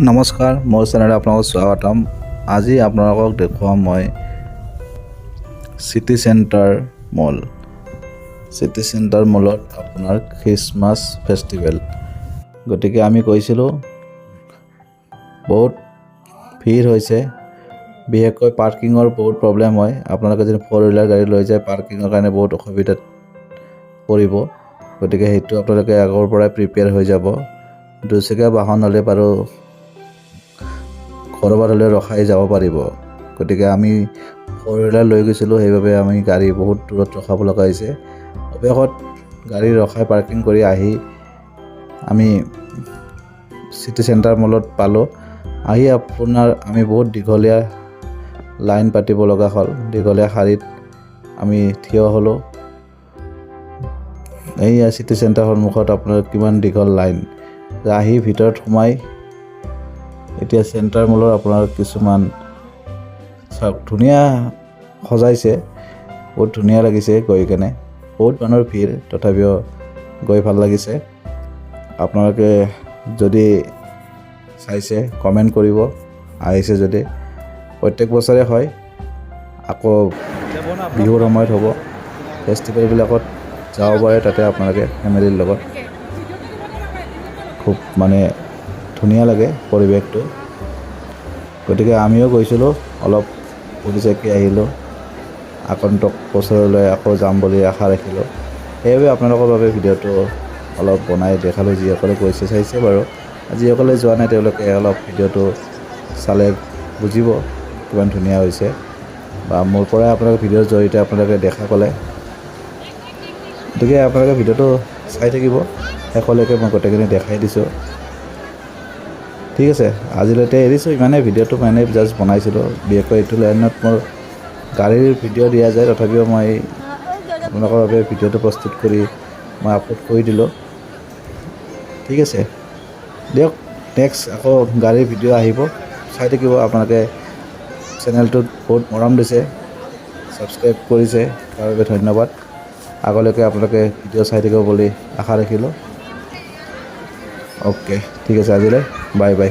নমস্কাৰ, মোৰ চেনেলত আপোনালোকক স্বাগতম। আজি আপোনালোকক দেখুৱাম মই city centre mall. City centre মলত আপোনাৰ খ্ৰীষ্টমাছ ফেষ্টিভেল, গতিকে আমি কৈছিলোঁ বহুত ভিৰ হৈছে, বিশেষকৈ পাৰ্কিঙৰ বহুত প্ৰব্লেম হয়। আপোনালোকে যদি 4 হুইলাৰ গাড়ী লৈ যায় পাৰ্কিঙৰ কাৰণে বহুত অসুবিধাত পৰিব, গতিকে সেইটো আপোনালোকে আগৰ পৰাই প্ৰিপেয়াৰ হৈ যাব। দুচকীয়া বাহন হ'লে বাৰু ঘৰবাৰ হ'লে ৰখাই যাব পাৰিব। গতিকে আমি 4 হুইলাৰ লৈ গৈছিলোঁ, সেইবাবে আমি গাড়ী বহুত দূৰত ৰখাব লগা হৈছে। অৱশেষত গাড়ী ৰখাই পাৰ্কিং কৰি আহি আমি চিটি চেণ্টাৰ মলত পালোঁ। আহি আপোনাৰ আমি বহুত দীঘলীয়া লাইন পাতিব লগা হ'ল, দীঘলীয়া শাৰীত আমি থিয় হ'লোঁ। এইয়া চিটি চেণ্টাৰ সন্মুখত আপোনাৰ কিমান দীঘল লাইন। আহি ভিতৰত সোমাই এতিয়া চেণ্টাৰ মলৰ আপোনাৰ কিছুমান চাওক, ধুনীয়া সজাইছে, বহুত ধুনীয়া লাগিছে গৈ কেনে। বহুত মানুহৰ ভিৰ, তথাপিও গৈ ভাল লাগিছে। আপোনালোকে যদি চাইছে কমেণ্ট কৰিব, আহিছে যদি। প্ৰত্যেক বছৰে হয়, আকৌ বিহুৰ সময়ত হ'ব। ফেষ্টিভেলবিলাকত যাব পাৰে, তাতে আপোনালোকে ফেমিলিৰ লগত খুব মানে ধুনীয়া লাগে পৰিৱেশটো। গতিকে আমিও গৈছিলোঁ, অলপ ফুৰি চাকি আহিলোঁ। আগন্তুক বছৰলৈ আকৌ যাম বুলি আশা ৰাখিলোঁ। সেইবাবে আপোনালোকৰ বাবে ভিডিঅ'টো অলপ বনাই দেখালোঁ। যিসকলে গৈছে চাইছে বাৰু, যিসকলে যোৱা নাই তেওঁলোকে অলপ ভিডিঅ'টো চালে বুজিব কিমান ধুনীয়া হৈছে, বা মোৰ পৰাই আপোনালোকে ভিডিঅ'ৰ জৰিয়তে আপোনালোকে দেখা পালে। গতিকে আপোনালোকে ভিডিঅ'টো চাই থাকিব শেষলৈকে, মই গোটেইখিনি দেখাই দিছোঁ। ঠিক আছে, আজিলৈকে এৰিছোঁ ইমানেই। ভিডিঅ'টো মানে জাষ্ট বনাইছিলোঁ। বিশেষকৈ এইটো লাইনত মোৰ গাড়ীৰ ভিডিঅ' দিয়া যায়, তথাপিও মই আপোনালোকৰ বাবে ভিডিঅ'টো প্ৰস্তুত কৰি মই আপলোড কৰি দিলোঁ। ঠিক আছে দিয়ক, নেক্সট আকৌ গাড়ীৰ ভিডিঅ' আহিব, চাই থাকিব আপোনালোকে। চেনেলটোত বহুত মৰম দিছে, ছাবস্ক্ৰাইব কৰিছে, তাৰ বাবে ধন্যবাদ। আগলৈকে আপোনালোকে ভিডিঅ' চাই থাকিব বুলি আশা ৰাখিলোঁ। অ'কে, ঠিক আছে, আজিলৈ বাই বাই।